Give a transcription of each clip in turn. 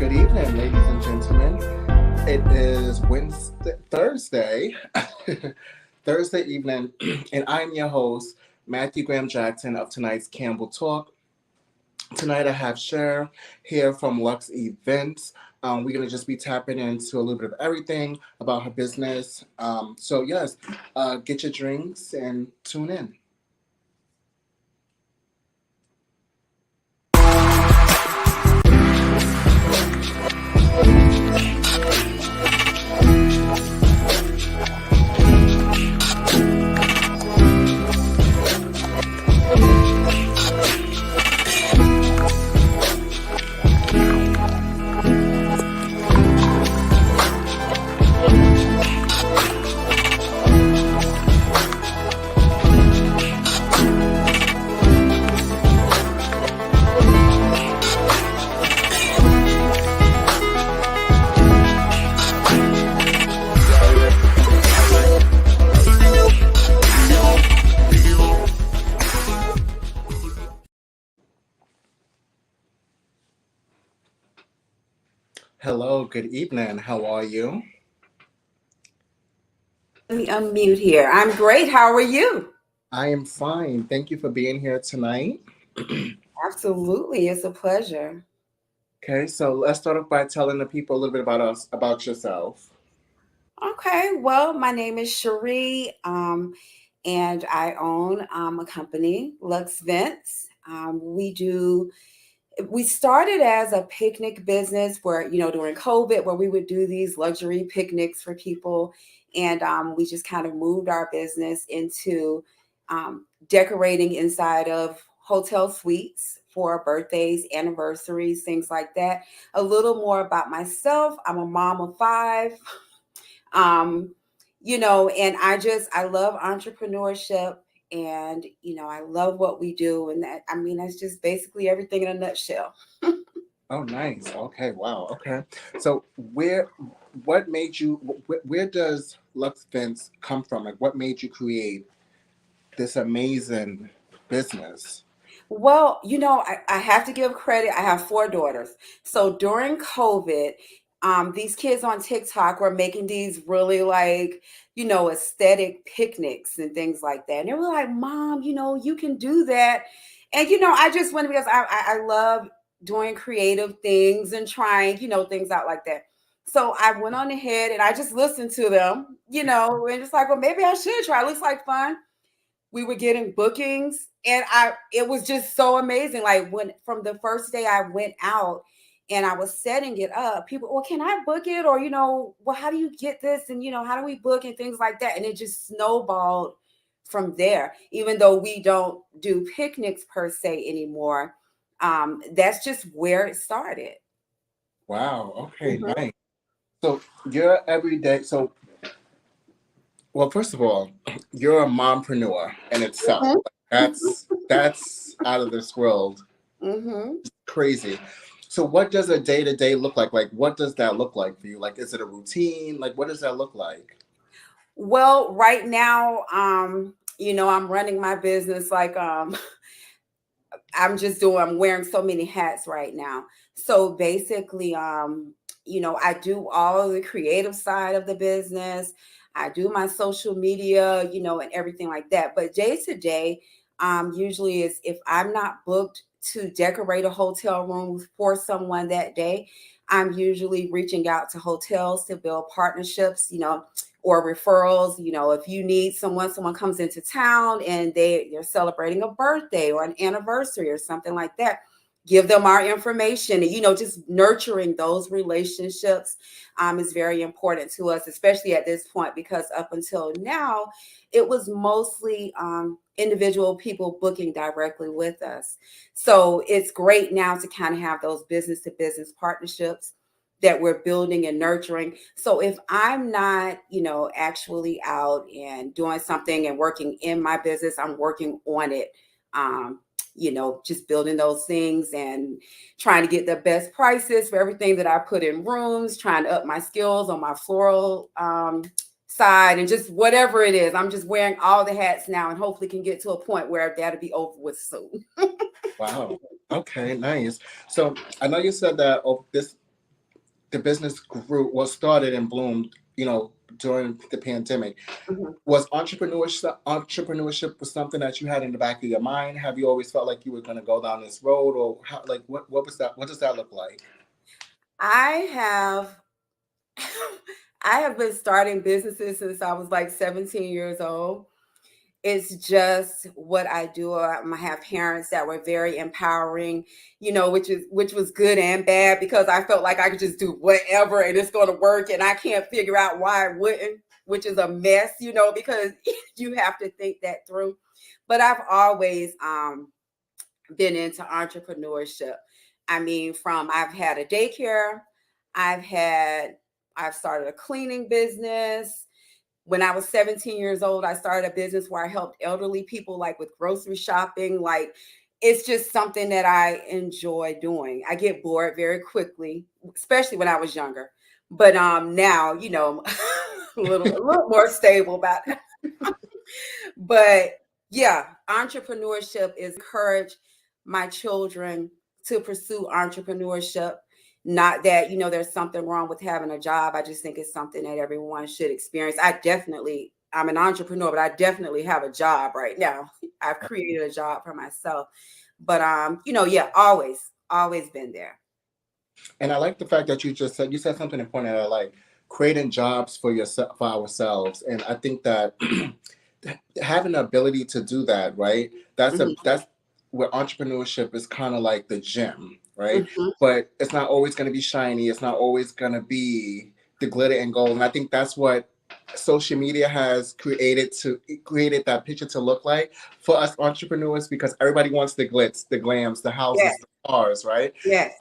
Good evening, ladies and gentlemen. It is Thursday, Thursday evening, and I'm your host, Matthew Graham Jackson of tonight's Campbell Talk. Tonight I have Cher here from Lux Events. We're going to just be tapping into a little bit of everything about her business. Yes, get your drinks and tune in. Hello, good evening. How are you? Let me unmute here. I'm great. How are you? I am fine. Thank you for being here tonight. Absolutely. It's a pleasure. Okay, so let's start off by telling the people a little bit about us, about yourself. Okay. Well, my name is Chere, and I own a company, Lux Vents. We started as a picnic business where, during COVID, where we would do these luxury picnics for people. And we just kind of moved our business into decorating inside of hotel suites for birthdays, anniversaries, things like that. A little more about myself. I'm a mom of five. Um, and I love entrepreneurship, and I love what we do, and that's just basically everything in a nutshell. Oh, nice. Okay, wow. Okay. So what made you, where does Lux Fence come from? Like, what made you create this amazing business? Well, I have to give credit. I have four daughters. So during COVID, these kids on TikTok were making these really like, aesthetic picnics and things like that. And they were like, Mom, you can do that. And, I just went because I love doing creative things and trying, things out like that. So I went on ahead and I just listened to them, and just like, well, maybe I should try. It looks like fun. We were getting bookings, and it was just so amazing. Like, when from the first day I went out and I was setting it up, people, well, can I book it? Or, well, how do you get this? And, how do we book and things like that? And it just snowballed from there. Even though we don't do picnics per se anymore, that's just where it started. Wow. Okay, Mhm. nice. So you're everyday. So, well, first of all, you're a mompreneur in itself. Mhm. That's out of this world. Mhm. Crazy. So what does a day to day look like? Like, what does that look like for you? Like, is it a routine? Like, what does that look like? Well, right now, I'm running my business like I'm wearing so many hats right now. So basically, I do all the creative side of the business. I do my social media, and everything like that. But day to day, usually is if I'm not booked to decorate a hotel room for someone that day, I'm usually reaching out to hotels to build partnerships, or referrals. If you need someone comes into town and they're celebrating a birthday or an anniversary or something like that, give them our information. And just nurturing those relationships is very important to us, especially at this point, because up until now it was mostly individual people booking directly with us. So it's great now to kind of have those business to business partnerships that we're building and nurturing. So if I'm not, actually out and doing something and working in my business, I'm working on it. Just building those things and trying to get the best prices for everything that I put in rooms, trying to up my skills on my floral side, and just whatever it is. I'm just wearing all the hats now, and hopefully can get to a point where that'll be over with soon. Wow. Okay, nice. So I know you said that this the business grew, was started and bloomed, during the pandemic. Mhm. Was entrepreneurship was something that you had in the back of your mind? Have you always felt like you were going to go down this road, or how, like what was that? What does that look like? I have I have been starting businesses since I was like 17 years old. It's just what I do. I have parents that were very empowering, which was good and bad because I felt like I could just do whatever and it's going to work, and I can't figure out why it wouldn't, which is a mess, because you have to think that through. But I've always been into entrepreneurship. I mean, from I've had a daycare, I've had I've started a cleaning business. When I was 17 years old, I started a business where I helped elderly people like with grocery shopping. Like it's just something that I enjoy doing. I get bored very quickly, especially when I was younger. But now, a little more stable about it. But yeah, entrepreneurship is encourage my children to pursue entrepreneurship. Not that, there's something wrong with having a job. I just think it's something that everyone should experience. I'm an entrepreneur, but I definitely have a job right now. I've created a job for myself. But yeah, always been there. And I like the fact that you said something important that I like, creating jobs for yourself, for ourselves. And I think that having the ability to do that, right? Mhm. That's where entrepreneurship is kind of like the gym, right? Mhm. But it's not always going to be shiny. It's not always going to be the glitter and gold. And I think that's what social media has created that picture to look like for us entrepreneurs, because everybody wants the glitz, the glams, the Yes, houses, the cars, right? yes,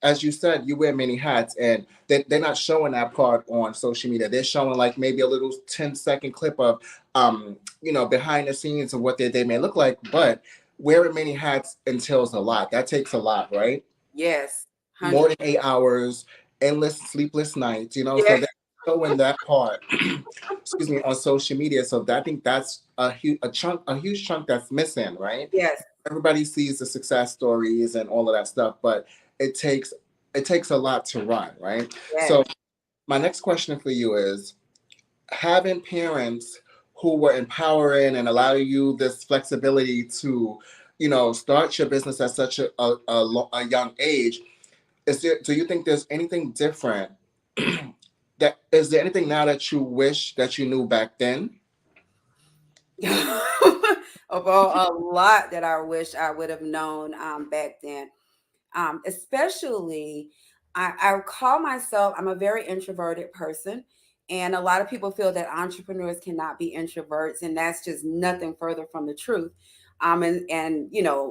As you said, you wear many hats, and they're not showing that part on social media. They're showing like maybe a little 10-second clip of, behind the scenes of what their day may look like. But wearing many hats entails a lot. That takes a lot, right? yes, More 100. than 8 hours, endless sleepless nights, so Yes, they're showing that part, excuse me, on social media. So I think that's a huge chunk that's missing, right? yes, Everybody sees the success stories and all of that stuff, but it takes it takes a lot to run, right? yes. So my next question for you is, having parents who were empowering and allow you this flexibility to, start your business at such a young age, do you think there's anything different that is there anything now that you wish that you knew back then? About a lot that I wish I would have known back then. Especially, I call myself, I'm a very introverted person. And a lot of people feel that entrepreneurs cannot be introverts, and that's just nothing further from the truth. And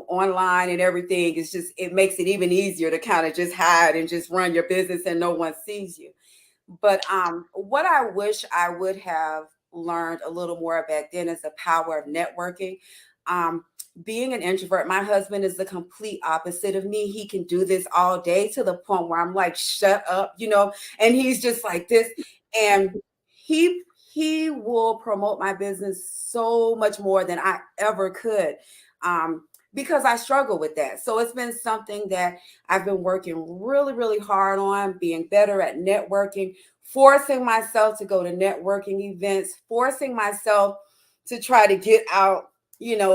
online and everything is just, it makes it even easier to kind of just hide and just run your business and no one sees you. But what I wish I would have learned a little more back then is the power of networking. Um, Being an introvert, my husband is the complete opposite of me. He can do this all day to the point where I'm like, shut up, and he's just like this. And he he will promote my business so much more than I ever could. Because I struggle with that. So it's been something that I've been working really, really hard on, being better at networking, forcing myself to go to networking events, forcing myself to try to get out,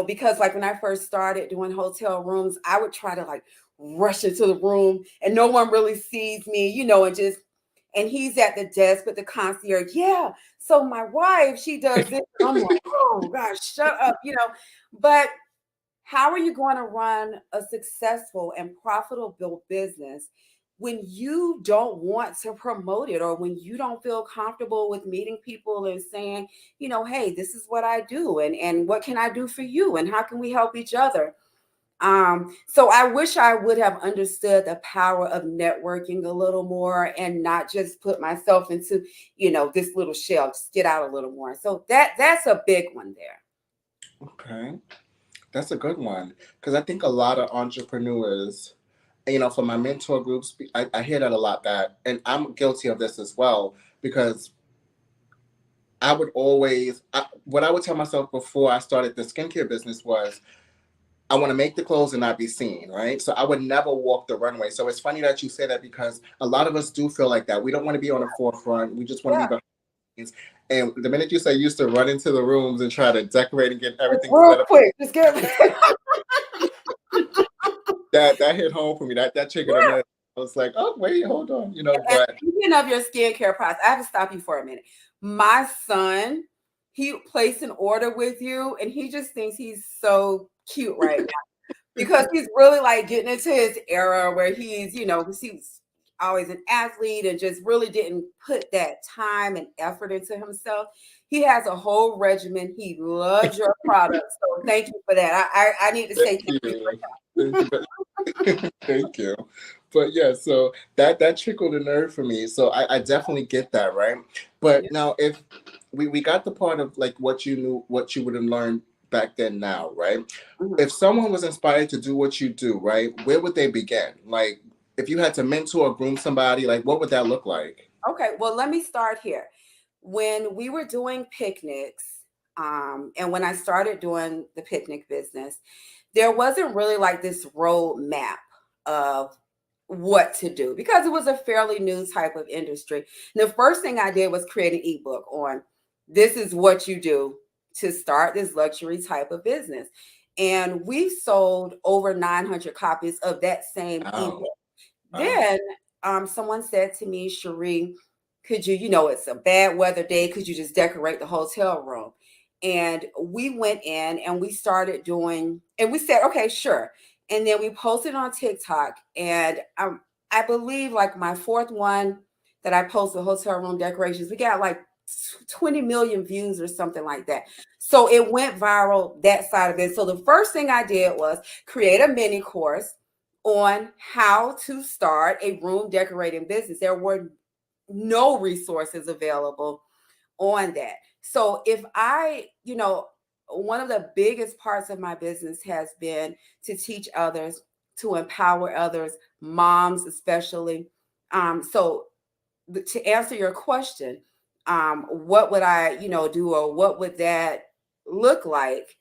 because like when I first started doing hotel rooms, I would try to like rush into the room and no one really sees me, and he's at the desk with the concierge. Yeah. So my wife, she does this. And I'm like, oh gosh, shut up, But how are you going to run a successful and profitable business when you don't want to promote it, or when you don't feel comfortable with meeting people and saying, hey, this is what I do, and what can I do for you, and how can we help each other? So I wish I would have understood the power of networking a little more and not just put myself into, this little shell, just get out a little more. So that's a big one there. Okay, that's a good one, because I think a lot of entrepreneurs, for my mentor groups, I hear that a lot, that, and I'm guilty of this as well, because what I would tell myself before I started the skincare business was, I want to make the clothes and not be seen, right? So I would never walk the runway. So it's funny that you say that because a lot of us do feel like that. We don't want to be on the forefront. We just want to be Yeah, behind the scenes. And the minute you say you used to run into the rooms and try to decorate and get just everything real set up, quick, just get that hit home for me. That triggered a nerve. I was like, oh wait, hold on, And but speaking of your skincare products, I have to stop you for a minute. My son, he placed an order with you, and he just thinks he's so cute right now because he's really like getting into his era where he's, he's always an athlete and just really didn't put that time and effort into himself. He has a whole regimen. He loves your products. So thank you for that. I need to say thank thank you for you. Thank you. Thank you. But yeah, so that trickled a nerve for me. So I definitely get that, right? But that. now if we got the part of like what you knew, what you would have learned back then now, right? Mhm. If someone was inspired to do what you do, right, where would they begin? Like if you had to mentor or groom somebody, like what would that look like? Okay, well, let me start here. When we were doing picnics, and when I started doing the picnic business, there wasn't really like this roadmap of what to do because it was a fairly new type of industry. And the first thing I did was create an ebook on this is what you do to start this luxury type of business. And we sold over 900 copies of that same Wow. ebook. Wow. Then someone said to me, Cherie, could you, it's a bad weather day, could you just decorate the hotel room? And we went in and we started doing, and we said, okay, sure. And then we posted on TikTok. And I believe like my fourth one that I posted, hotel room decorations, we got like 20 million views or something like that. So it went viral that side of it. So the first thing I did was create a mini course on how to start a room decorating business. There were no resources available on that. So if one of the biggest parts of my business has been to teach others, to empower others, moms especially. So to answer your question, what would I, do, or what would that look like?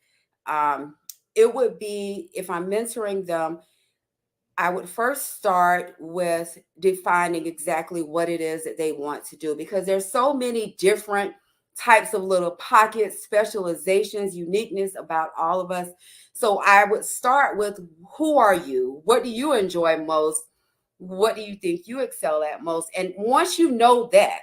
Um, it would be, if I'm mentoring them, I would first start with defining exactly what it is that they want to do because there's so many different types of little pockets, specializations, uniqueness about all of us. So I would start with who are you? What do you enjoy most? What do you think you excel at most? And once you know that,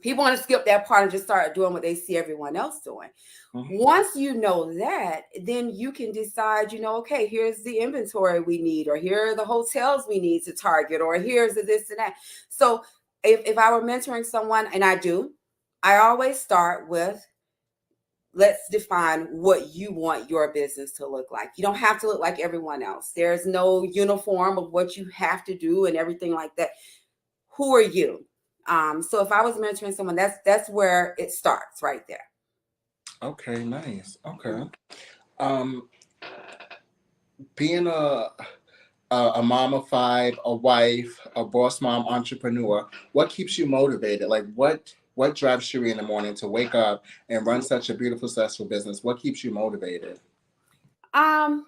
people want to skip that part and just start doing what they see everyone else doing. Mhm. Once you know that, then you can decide, okay, here's the inventory we need, or here are the hotels we need to target, or here's the this and that. So if I were mentoring someone, and I do, I always start with let's define what you want your business to look like. You don't have to look like everyone else. There's no uniform of what you have to do and everything like that. Who are you? So if I was mentoring someone, that's where it starts right there. Okay, nice. Okay. Um, being a mom of five, a wife, a boss mom, entrepreneur, what keeps you motivated? Like what drives Cherie in the morning to wake up and run such a beautiful, successful business? What keeps you motivated? Um,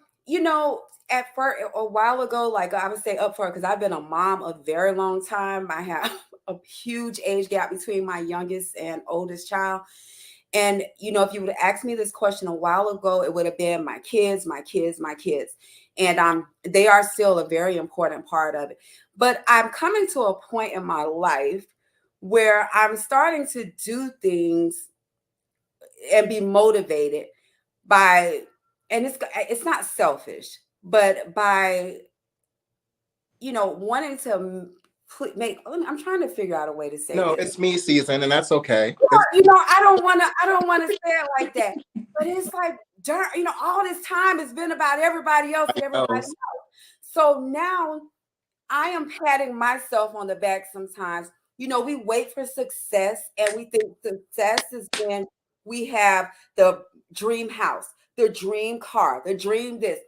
at first a while ago, like I would say up for because I've been a mom a very long time. I have a huge age gap between my youngest and oldest child. And if you would have asked me this question a while ago, it would have been my kids, my kids, my kids. And they are still a very important part of it. But I'm coming to a point in my life where I'm starting to do things and be motivated by, and it's not selfish, but by wanting to make. I'm trying to figure out a way to say No, this. it's me season, and that's okay. It's I don't want to say it like that, but it's like, darn, all this time has been about everybody else and everybody else. else. So now I am patting myself on the back sometimes. We wait for success and we think success is when we have the dream house, the dream car, the dream this.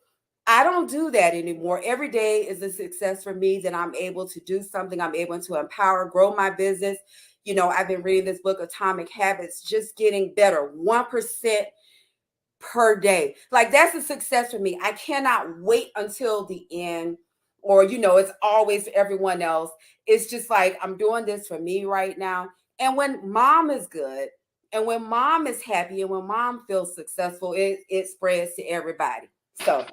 I don't do that anymore. Every day is a success for me that I'm able to do something. I'm able to empower, grow my business. I've been reading this book, Atomic Habits, just getting better, 1% per day. Like that's a success for me. I cannot wait until the end, or it's always for everyone else. It's just like I'm doing this for me right now. And when mom is good, and when mom is happy, and when mom feels successful, it spreads to everybody. So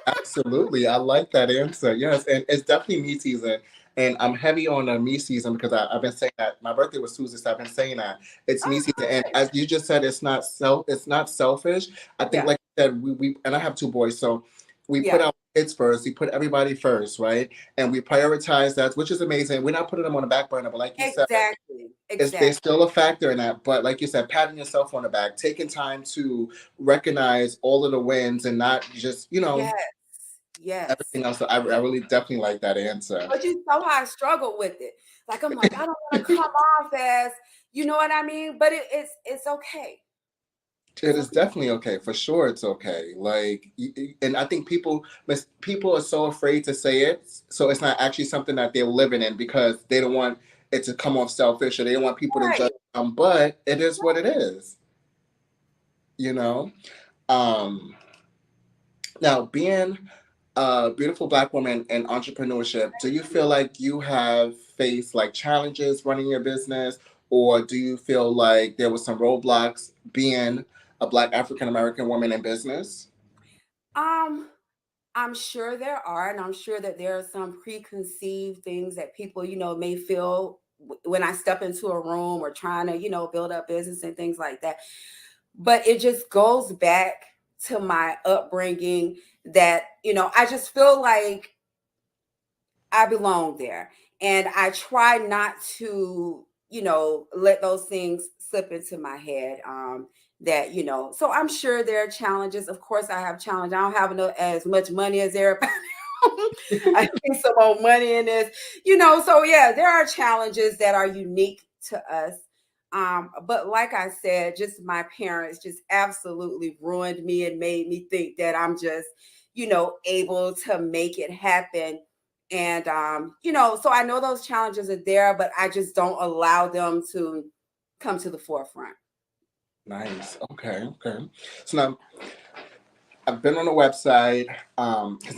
Absolutely. I like that answer. Yes. And it's definitely me season. And I'm heavy on the me season because I've been saying that my birthday was Tuesday, so I've been saying that it's me season. And okay. as you just said, it's not selfish. I think Yeah. like you said, we and I have two boys, so we put Yeah. our kids first, we put everybody first, right? And we prioritize that, which is amazing. We're not putting them on the back burner, but like you said, Exactly. there's Exactly. still a factor in that. But like you said, patting yourself on the back, taking time to recognize all of the wins and not just, Yes. Yes. everything else. So I really definitely like that answer. But you know how I struggle with it. Like I'm like, I don't want to come off as, you know what I mean? But it's okay. It It's is okay. definitely okay. For sure, it's okay. Like, and I think people are so afraid to say it, so it's not actually something that they're living in because they don't want it to come off selfish or they don't want people to judge Right. them. But it is what it is, you know. Um, Now, being a beautiful Black woman in entrepreneurship, do you feel like you have faced like challenges running your business, or do you feel like there was some roadblocks being a Black African American woman in business? Um, I'm sure there are, and I'm sure that there are some preconceived things that people, may feel when I step into a room or trying to, build up business and things like that. But it just goes back to my upbringing that, I just feel like I belong there. And I try not to, let those things slip into my head. So I'm sure there are challenges. Of course, I have challenges. I don't have as much money as everybody. I need some more money in this, So yeah, there are challenges that are unique to us. But like I said, just my parents just absolutely ruined me and made me think that I'm just, able to make it happen. And so I know those challenges are there, but I just don't allow them to come to the forefront. Nice. Okay. Okay. So now I've been on the website because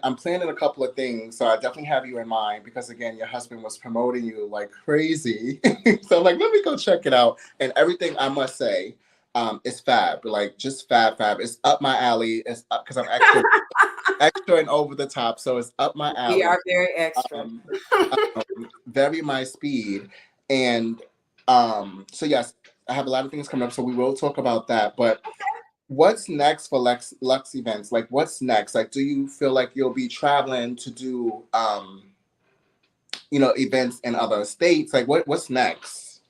I'm planning a couple of things. So I definitely have you in mind because again, your husband was promoting you like crazy. So I'm like, let me go check it out. And everything I must say, is fab. Like just fab. It's up my alley. It's up because I'm extra and over the top. So it's up my We alley. are very extra. Um, Very my speed. And so yes, I have a lot of things coming up. So we will talk about that. But what's next for Lux events? Like, what's next? Like, do you feel like you'll be traveling to do, events in other states? Like, what's next?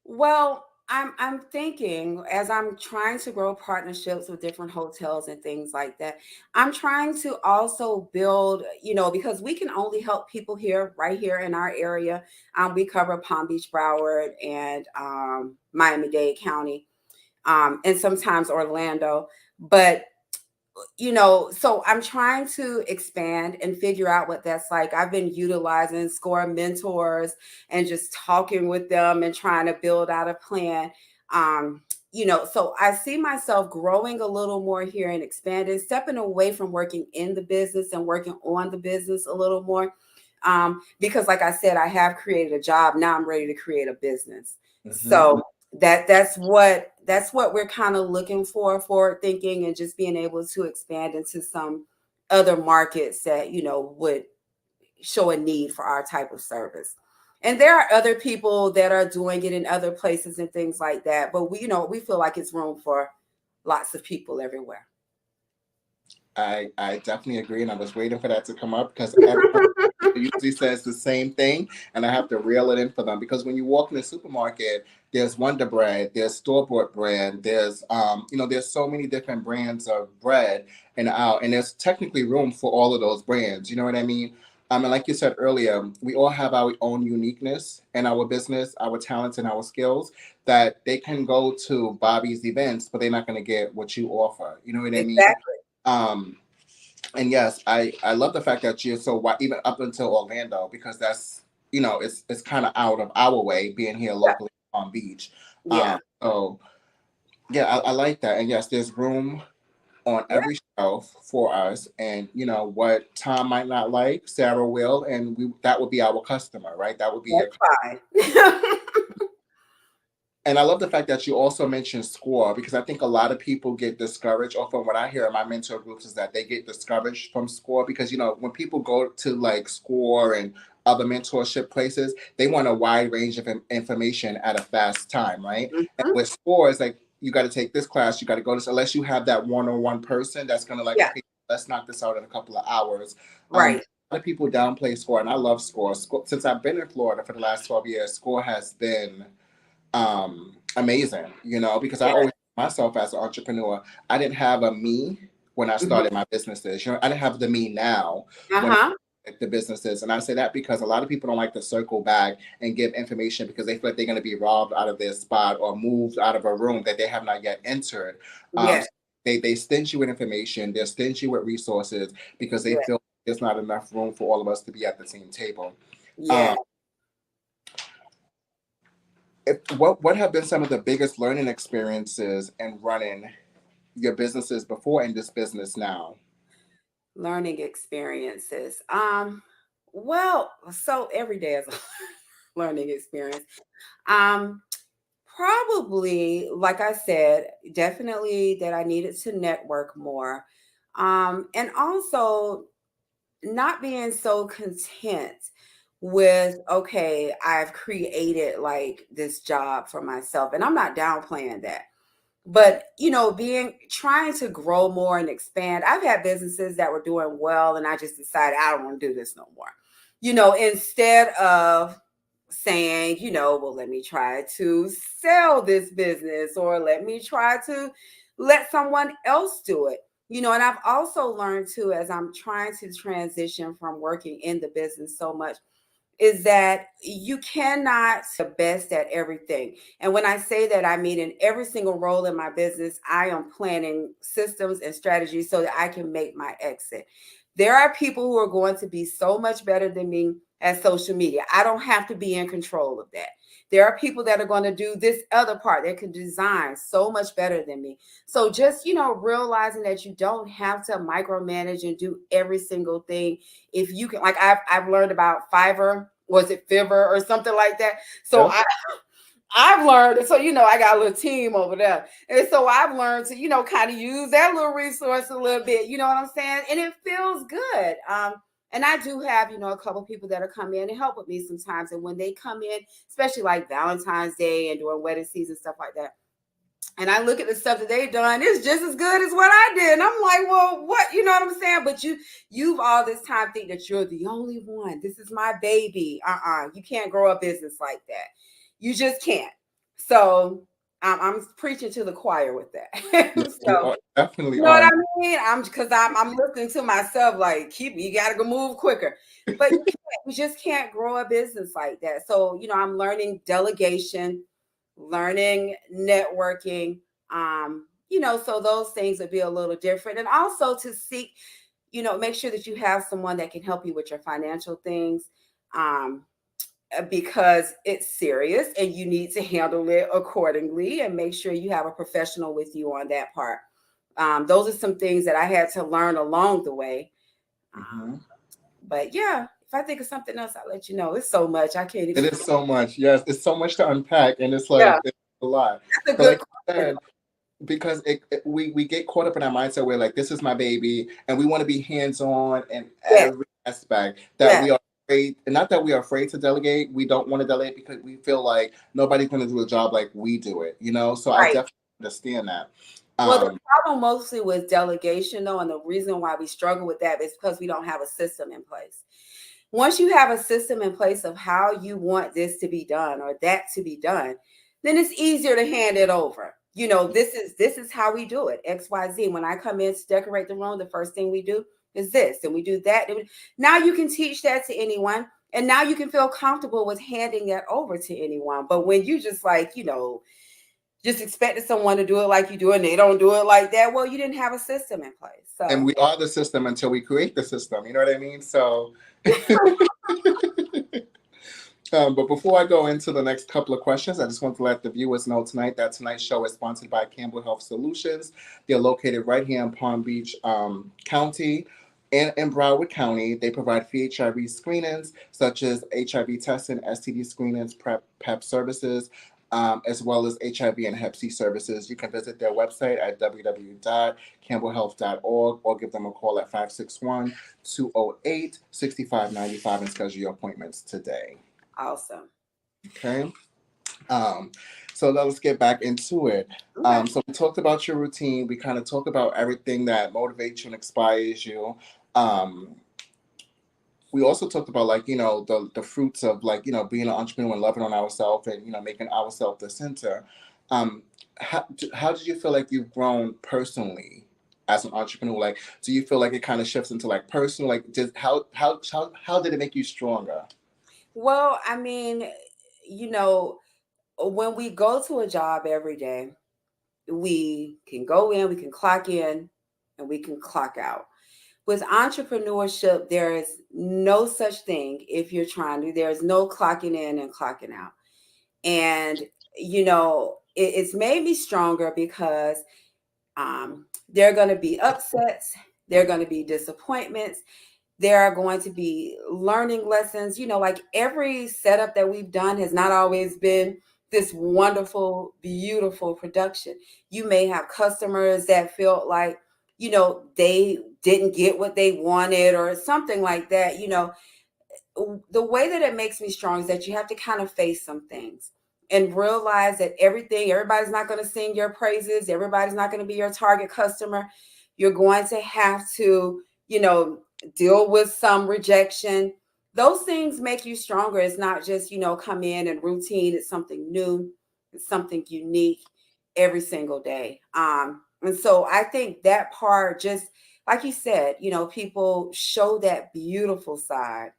Well, I'm thinking as I'm trying to grow partnerships with different hotels and things like that. I'm trying to also build, because we can only help people here, right here in our area. We cover Palm Beach, Broward, and Miami-Dade County, and sometimes Orlando. But so I'm trying to expand and figure out what that's like. I've been utilizing SCORE mentors and just talking with them and trying to build out a plan. So I see myself growing a little more here and expanding, stepping away from working in the business and working on the business a little more. Because like I said, I have created a job. Now I'm ready to create a business. Hmm. So that's what we're kind of looking for, forward thinking, and just being able to expand into some other markets that would show a need for our type of service. And there are other people that are doing it in other places and things like that, but we feel like it's room for lots of people everywhere. I definitely agree, and I was waiting for that to come up because everyone usually says the same thing, and I have to reel it in for them because when you walk in the supermarket, there's Wonder Bread, there's store bought bread, there's so many different brands of bread and there's technically room for all of those brands. You know what I mean? And like you said earlier, we all have our own uniqueness in our business, our talents, and our skills that they can go to Bobby's events, but they're not going to get what you offer. You know what I mean? Exactly. Um, and yes, I love the fact that you're so wide, even up until Orlando, because that's it's kind of out of our way being here Yeah. locally on beach. Yeah. So Yeah, I like that. And yes, there's room on Yeah, every shelf for us. And you know what Tom might not like, Sarah will, and we that would be our customer, right? That would be your. that's fine. And I love the fact that you also mentioned score because I think a lot of people get discouraged, or from what I hear in my mentor groups, is that they get discouraged from score because, you know, when people go to like score and other mentorship places, they want a wide range of information at a fast time, right? And Mhm. with score, it's like you got to take this class, you got to go this, unless you have that one on one person that's going to, like, Yeah, okay, let's knock this out in a couple of hours. right. A lot of people downplay score, and I love score. Since I've been in Florida for the last 12 years, score has been amazing, you know, because I Yeah. always myself as an entrepreneur, I didn't have a me when I Mhm. started my businesses. You know, I didn't have the me now when I Uh-huh. started the businesses. And I say that because a lot of people don't like to circle back and give information because they feel like they're going to be robbed out of their spot or moved out of a room that they have not yet entered. Yeah, So they stingy with information, they're stingy with resources because they yeah, feel there's not enough room for all of us to be at the same table. yeah. Um, what have been some of the biggest learning experiences in running your businesses before and this business now? Learning experiences. Well, so every day is a learning experience. Um, Probably, like I said, definitely that I needed to network more. And also not being so content with, okay, I've created like this job for myself. And I'm not downplaying that. But being trying to grow more and expand. I've had businesses that were doing well and I just decided I don't want to do this no more. Instead of saying, well, let me try to sell this business or let me try to let someone else do it. And I've also learned too, as I'm trying to transition from working in the business so much, is that you cannot the best at everything. And when I say that, I mean in every single role in my business, I am planning systems and strategies so that I can make my exit. There are people who are going to be so much better than me at social media. I don't have to be in control of that. There are people that are going to do this other part that can design so much better than me. So just, realizing that you don't have to micromanage and do every single thing. If you can, like I've learned about Fiverr, was it Fiverr or something like that. So Yep. I've learned, and so I got a little team over there, and so I've learned to kind of use that little resource a little bit. You know what I'm saying? And it feels good. And I do have a couple people that are come in and help with me sometimes. And when they come in, especially like Valentine's Day and during wedding season stuff like that, and I look at the stuff that they've done, it's just as good as what I did. And I'm like, well, what? You know what I'm saying? But you've all this time think that you're the only one. This is my baby. You can't grow a business like that. You just can't. So I'm preaching to the choir with that. Yeah, you So definitely you know what are. I mean? I'm listening to myself like, you gotta go move quicker. But you just can't grow a business like that. So, I'm learning delegation, learning networking, so those things would be a little different. And also to seek, make sure that you have someone that can help you with your financial things. Um, because it's serious and you need to handle it accordingly and make sure you have a professional with you on that part. Those are some things that I had to learn along the way. Hmm. But yeah, if I think of something else, I'll let you know. It's so much I can't It even. is so much. Yes, it's so much to unpack, and it's Yeah, like it's a lot. that's a But good like you question. said, because we get caught up in our mindset where like this is my baby, and we want to be hands on in Yes, every aspect that yes, we are afraid, and not that we are afraid to delegate. We don't want to delegate because we feel like nobody's going to do a job like we do it. You know, so I right. definitely understand that. Well, the Um, problem mostly with delegation, though, and the reason why we struggle with that is because we don't have a system in place. Once you have a system in place of how you want this to be done or that to be done, then it's easier to hand it over. This is how we do it. XYZ. When I come in to decorate the room, the first thing we do is this, and we do that. Now you can teach that to anyone, and now you can feel comfortable with handing that over to anyone. But when you just like, just expected someone to do it like you do, and they don't do it like that, well, you didn't have a system in place. and So we are the system until we create the system. You know what I mean? So But before I go into the next couple of questions, I just want to let the viewers know tonight that tonight's show is sponsored by Campbell Health Solutions. They're located right here in Palm Beach County and in Broward County. They provide free HIV screenings such as HIV testing, STD screenings, PrEP services, as well as HIV and Hep C services. You can visit their website at www.campbellhealth.org or give them a call at 561-208-6595 and schedule your appointments today. Awesome. Okay. Um, so let's get back into it. Okay. So we talked about your routine. We kind of talked about everything that motivates you and inspires you. Um, we also talked about like the fruits of like being an entrepreneur and loving on ourselves and making ourselves the center. Um, how did you feel like you've grown personally as an entrepreneur? Like, do you feel like it kind of shifts into like personal? Like, just how did it make you stronger? Well, I mean, you know, when we go to a job every day, we can go in, we can clock in, and we can clock out. With entrepreneurship, there is no such thing if you're trying to, there's no clocking in and clocking out. And, it's made me stronger because there are going to be upsets, there are going to be disappointments, there are going to be learning lessons. Like every setup that we've done has not always been this wonderful, beautiful production. You may have customers that felt like, they didn't get what they wanted or something like that. The way that it makes me strong is that you have to kind of face some things and realize that everybody's not going to sing your praises. Everybody's not going to be your target customer. You're going to have to, deal with some rejection. Those things make you stronger. It's not just, come in and routine. It's something new. It's something unique every single day. And so I think that part, just like you said, people show that beautiful side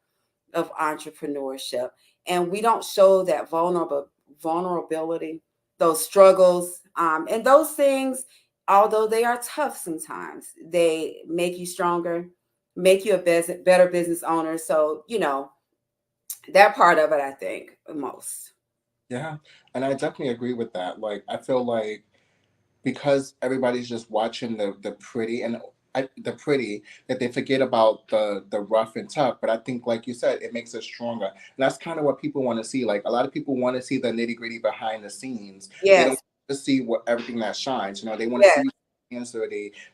of entrepreneurship, and we don't show that vulnerability, those struggles, and those things, although they are tough sometimes, they make you stronger, make you a better business owner. So that part of it, I think, most. Yeah, and I definitely agree with that. Like, I feel like because everybody's just watching the pretty and the pretty that they forget about the rough and tough. But I think, like you said, it makes us stronger, and that's kind of what people want to see. Like a lot of people want to see the nitty gritty behind the scenes. They don't Yes. want to see what everything that shines. They want to Yes. see you answer.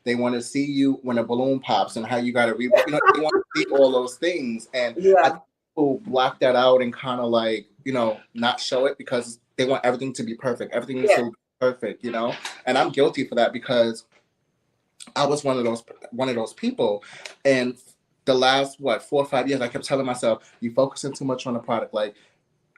They want to see you when a balloon pops and how you got to re. They want to see all those things, and I Yeah. think people block that out and kind of like not show it because they want everything to be perfect. Everything needs Yeah. to be perfect. And I'm guilty for that because I was one of those people, and the last 4 or 5 years, I kept telling myself, "You focusing too much on the product. Like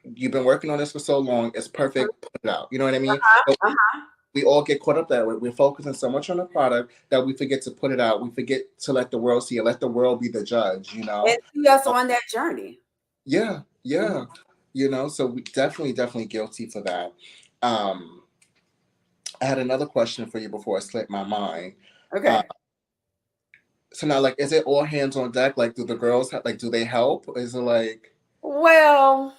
you've been working on this for so long, it's perfect. Put it out. You know what I mean?" But Uh-huh. we all get caught up that way. We're focusing so much on the product that we forget to put it out. We forget to let the world see it. Let the world be the judge. And see us on that journey. Yeah, Mhm. yeah. So we definitely guilty for that. Um, I had another question for you before I slipped my mind. Uh, Okay. so now, like, is it all hands on deck? Like, do the girls like, do they help? Is it like, Well,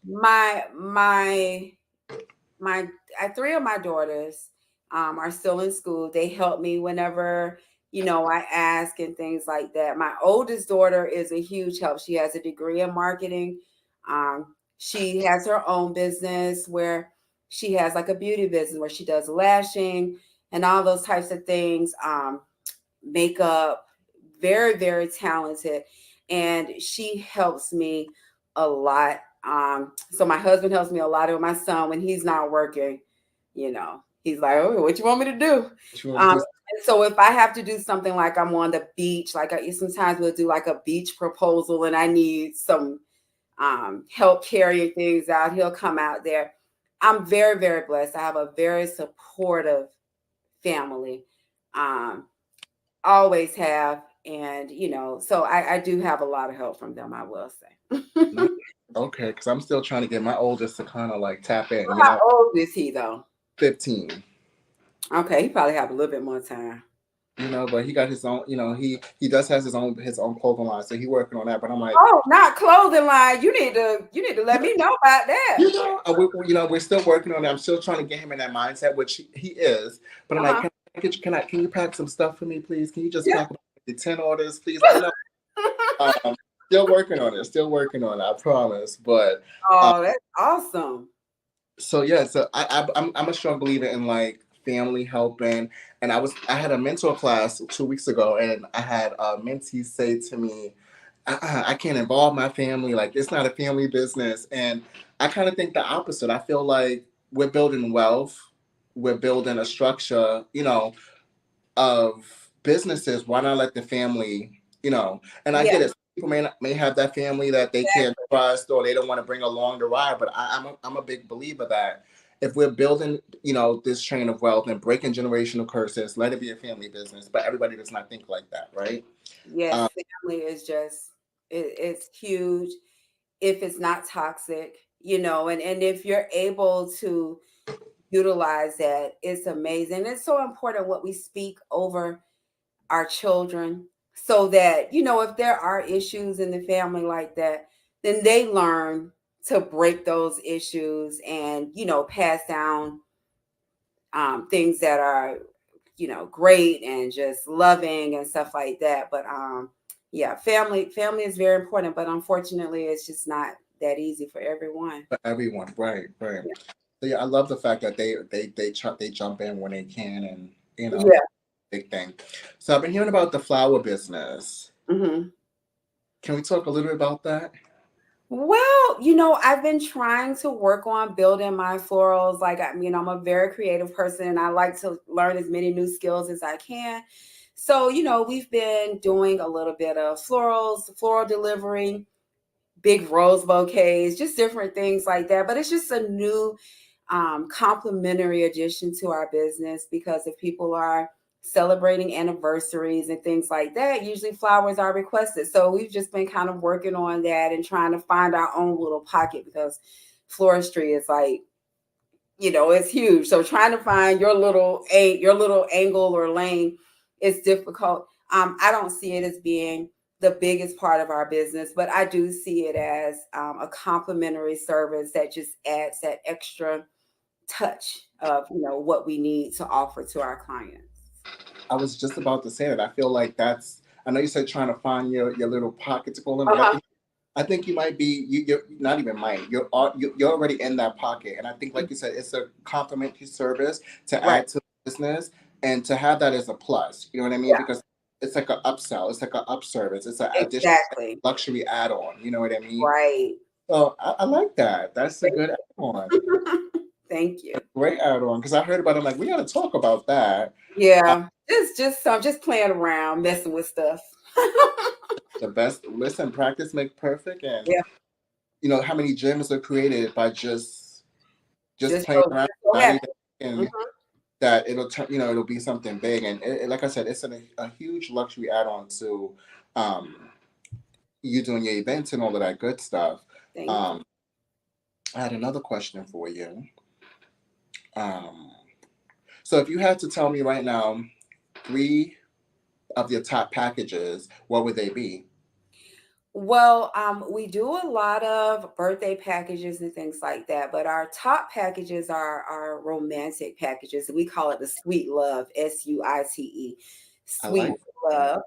my my three of my daughters are still in school. They help me whenever I ask and things like that. My oldest daughter is a huge help. She has a degree in marketing. um, she has her own business where she has like a beauty business where she does lashing and all those types of things. Makeup, very, very talented. And she helps me a lot. So my husband helps me a lot with my son when he's not working. He's like, "Oh, what you want me to do?" what you want Um, to do? and so if I have to do something like I'm on the beach, like sometimes we'll do like a beach proposal and I need some help carrying things out, he'll come out there. I'm very, very blessed. I have a very supportive family. Um, Always have. And so I do have a lot of help from them, I will say. Nice. Okay, because I'm still trying to get my oldest to kind of like tap in. How old is he though? 15. Okay, he probably have a little bit more time. But he got his own. He does has his own clothing line, so he working on that. But I'm like, Oh, not clothing line. You need to let me know about that. we're still working on it. I'm still trying to get him in that mindset, which he is. But I'm like, Uh-huh. can you pack some stuff for me, please? Can you just Yeah. pack about the 10 orders, please? Um, Still working on it. Still working on it. I promise. But Oh, that's awesome. so yeah, so I'm a strong believer in like family helping, and I had a mentor class 2 weeks ago, and I had a mentee say to me, I can't involve my family, like it's not a family business, and I kind of think the opposite. I feel like we're building wealth, we're building a structure, of businesses. Why not let the family, and I Yeah, get it. People may have that family that they can't trust or they don't want to bring along the ride, but I'm a big believer that if we're building, this chain of wealth and breaking generational curses, let it be a family business. But everybody does not think like that, right? yes, Um, family is just it's huge if it's not toxic, and if you're able to utilize that, it's amazing. It's so important what we speak over our children so that, if there are issues in the family like that, then they learn to break those issues and, pass down things that are, great and just loving and stuff like that. But yeah, family is very important, but unfortunately it's just not that easy for everyone. for everyone, right, right. So yeah, I love the fact that they jump in when they can, and Yeah. big thing. So I've been hearing about the flower business. Hmm. Can we talk a little bit about that? Well, I've been trying to work on building my florals. Like, I'm a very creative person and I like to learn as many new skills as I can. So, we've been doing a little bit of florals, floral delivery, big rose bouquets, just different things like that. But it's just a new complementary addition to our business because if people are celebrating anniversaries and things like that, usually flowers are requested. So we've just been kind of working on that and trying to find our own little pocket because floristry is like, it's huge. So trying to find your little angle or lane is difficult. I don't see it as being the biggest part of our business, but I do see it as a complimentary service that just adds that extra touch of what we need to offer to our clients. I was just about to say that. I feel like that's. I know you said trying to find your little pocket to go in, but I Uh-huh. think you might be you're not even might you're already in that pocket, and I think like you said, it's a complimentary service to Right. add to the business and to have that as a plus. You know what I mean? Yeah, Because it's like an upsell, it's like an up service, it's an additional exactly. luxury add on. You know what I mean? Right. So I like that. That's a good add on. Thank you. Great add on because I heard about it. I'm like, we got to talk about that. Uh, Yeah. Just playing around, messing with stuff. the best. Listen, practice makes perfect, and Yeah. how many gyms are created by just Just playing so around, just so not happy. even thinking Mhm. that it'll turn, it'll be something big. And like I said, it's a huge luxury add on to um, you doing your events and all of that good stuff. Thank you. Um, I had another question for you. Um, so if you had to tell me right now three of your top packages, what would they be? Well, we do a lot of birthday packages and things like that, but our top packages are our romantic packages. We call it the Sweet Love, SUITE, I Sweet like that.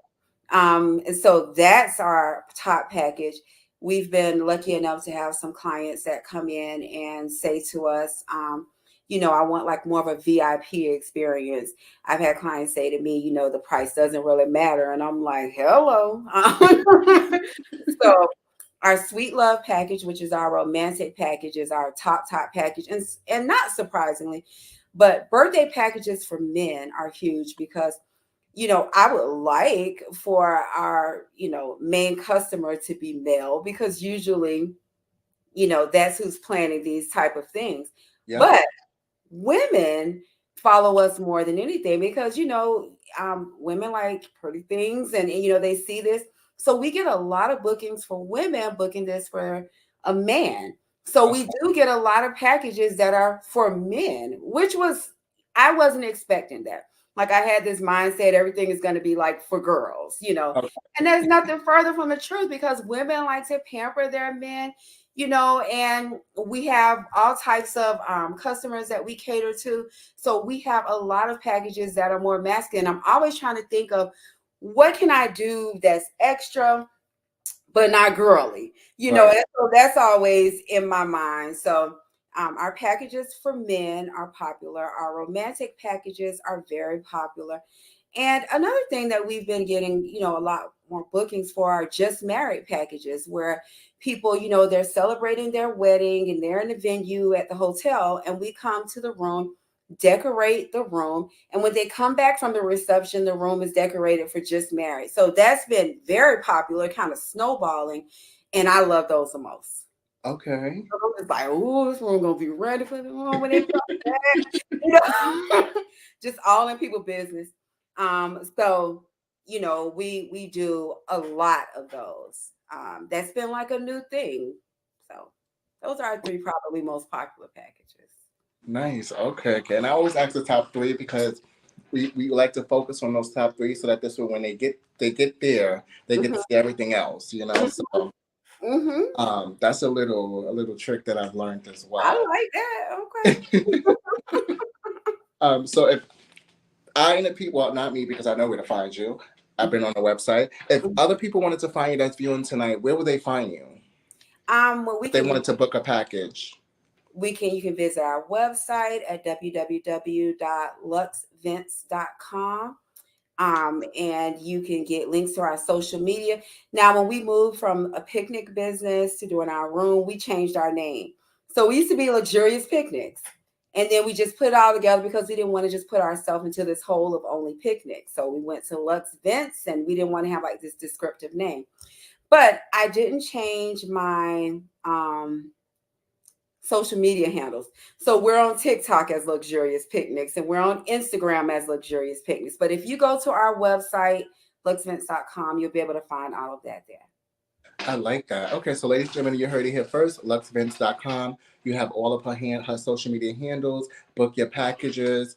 Love. And so that's our top package. We've been lucky enough to have some clients that come in and say to us, I want like more of a VIP experience. I've had clients say to me, the price doesn't really matter. And I'm like, hello. So our Sweet Love package, which is our romantic package, is our top package. And not surprisingly, but birthday packages for men are huge because I would like for our, main customer to be male because usually, that's who's planning these type of things. Yep. But women follow us more than anything because women like pretty things and they see this, so we get a lot of bookings for women booking this for a man. So we Okay. do get a lot of packages that are for men, which was I wasn't expecting that, Like I had this mindset, everything is going to be like for girls, Okay. and there's nothing further from the truth because women like to pamper their men, and we have all types of customers that we cater to. So we have a lot of packages that are more masculine. I'm always trying to think of what can I do that's extra but not girly, Right. and so that's always in my mind. So our packages for men are popular. Our romantic packages are very popular. And another thing that we've been getting, a lot more bookings for are just married packages where people, they're celebrating their wedding and they're in the venue at the hotel and we come to the room, decorate the room, and when they come back from the reception, the room is decorated for just married. So that's been very popular, kind of snowballing, and I love those the most. Okay. It's like, oh, this room gonna be ready for the room when they come back. You know, just all in people business. So we do a lot of those. That's been like a new thing. So those are our three probably most popular packages. Nice. Okay. Okay. And I always ask the top three because we like to focus on those top three so that this way when they get there, they get to Hmm. see everything else, you know? So Hmm. that's a little trick that I've learned as I well. like that. Okay. So if I and the people, well, not me because I know where to find you. I've been on the website. If other people wanted to find you that's viewing tonight, where would they find you? Well, If they wanted to book a package. you can visit our website at www.luxvents.com. And you can get links to our social media. Now, when we moved from a picnic business to doing our room, we changed our name. So we used to be Luxurious Picnics. And then we just put it all together because we didn't want to just put ourselves into this hole of only picnics. So we went to Lux Vents and we didn't want to have like this descriptive name. But I didn't change my social media handles. So we're on TikTok as Luxurious Picnics and we're on Instagram as Luxurious Picnics. But if you go to our website, luxvents.com, you'll be able to find all of that there. I like that. Okay, so ladies and gentlemen, you heard it here first. Luxvents.com. You have all of her social media handles. Book your packages.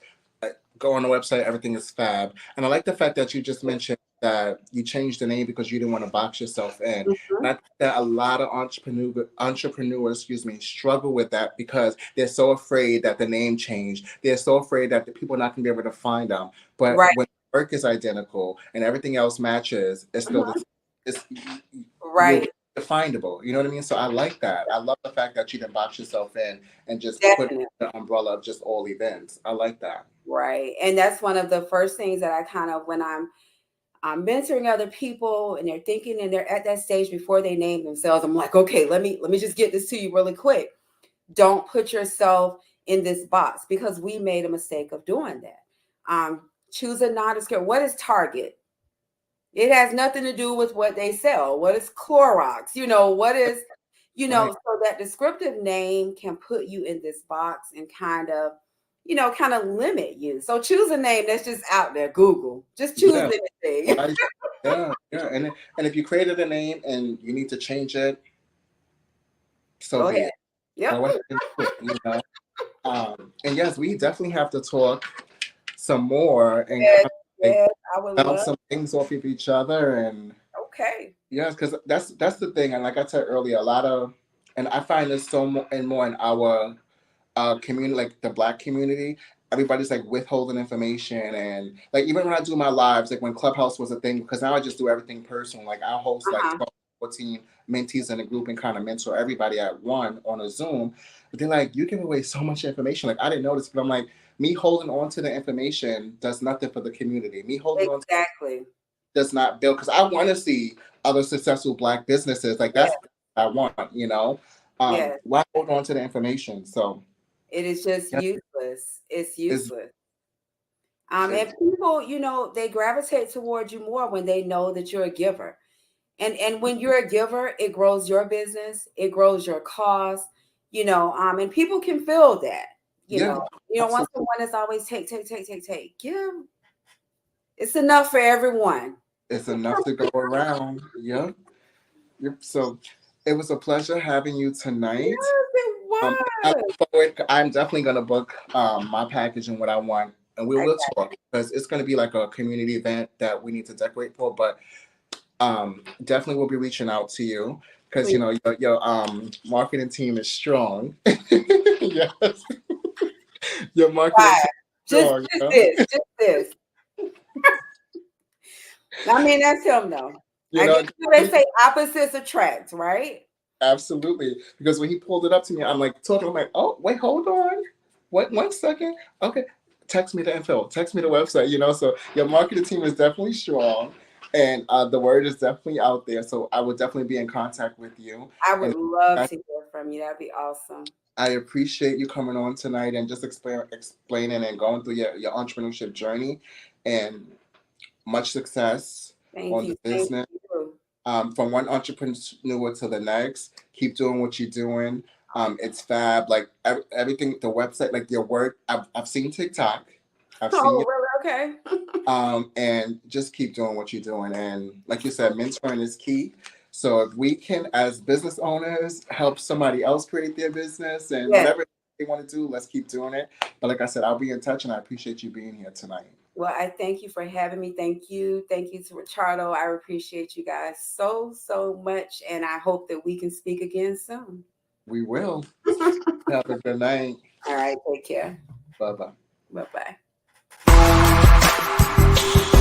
Go on the website. Everything is fab. And I like the fact that you just mentioned that you changed the name because you didn't want to box yourself in. Mhm. And I think that a lot of entrepreneurs, struggle with that because they're so afraid that the name changed. They're so afraid that the people are not going to be able to find them. But Right. when work is identical and everything else matches, it's still the Mhm. it's you're Right. definable. You know what I mean? So I like that. I love the fact that you didn't box yourself in and just put Definitely. the umbrella of just all events. I like that. Right. And that's one of the first things that I kind of, when I'm mentoring other people and they're thinking and they're at that stage before they name themselves, I'm like, okay, let me just get this to you really quick. Don't put yourself in this box because we made a mistake of doing that. Choose a nondescript. What is Target? It has nothing to do with what they sell. What is Clorox? What is, Right. so that descriptive name can put you in this box and kind of limit you. So choose a name that's just out there. Google. Just choose Yeah. anything. Why? Yeah. Yeah. And if you created a name and you need to change it, so Go be ahead. it. Yep. Go ahead and do it. And yes, we definitely have to talk some more and Yes, kind of like yes, I would bounce love. some things off of each other and Okay. yes, because that's the thing. And like I said earlier, a lot of and I find this and more in our community, like the Black community. Everybody's like withholding information, and like even when I do my lives, like when Clubhouse was a thing, because now I just do everything personal. Like I host like Uh-huh. 12, 14 mentees in a group and kind of mentor everybody at one on a Zoom. But they're like, you give away so much information. Like I didn't notice, but I'm like, me holding on to the information does nothing for the community. Me holding on to Exactly. does not build because I want to see other successful Black businesses. Like that's Yes. what I want, you know. Yes. Why hold on to the information? So It is just yeah, useless. It's it's, useless. And it's people, they gravitate towards you more when they know that you're a giver. And when you're a giver, it grows your business, it grows your cause, and people can feel that, you yeah, know. Once absolutely. someone is always take, take, take, take, take, give, it's enough for everyone. It's enough to go around. Yeah. Yep. So it was a pleasure having you tonight. Yes, it I was. look forward. I'm definitely gonna book my package and what I want and we will talk because it's going to be like a community event that we need to decorate for. But definitely we'll be reaching out to you because Please. your marketing team is strong. Yes, your marketing Right. team is strong. Just this. I mean, that's him though. You I know, guess they say opposites attract, right? absolutely. Because when he pulled it up to me, I'm like talking. I'm like, oh wait, hold on. Wait 1 second. Okay, text me the info. Text me the website. So your marketing team is definitely strong, and the word is definitely out there. So I will definitely be in contact with you. I And would love I, to hear from you. That'd be awesome. I appreciate you coming on tonight and just explaining and going through your entrepreneurship journey, and much success Thank on you. the Thank business. you. From one entrepreneur to the next. Keep doing what you're doing. It's fab. Like everything, the website, like your work. I've seen TikTok. I've seen Oh, you. really? Okay. And just keep doing what you're doing. And like you said, mentoring is key. So if we can, as business owners, help somebody else create their business and Yes. whatever they want to do, let's keep doing it. But like I said, I'll be in touch, and I appreciate you being here tonight. Well, I thank you for having me. Thank you. Thank you to Richardo. I appreciate you guys so much. And I hope that we can speak again soon. We will. Have a good night. All right. Take care. Bye bye. Bye bye.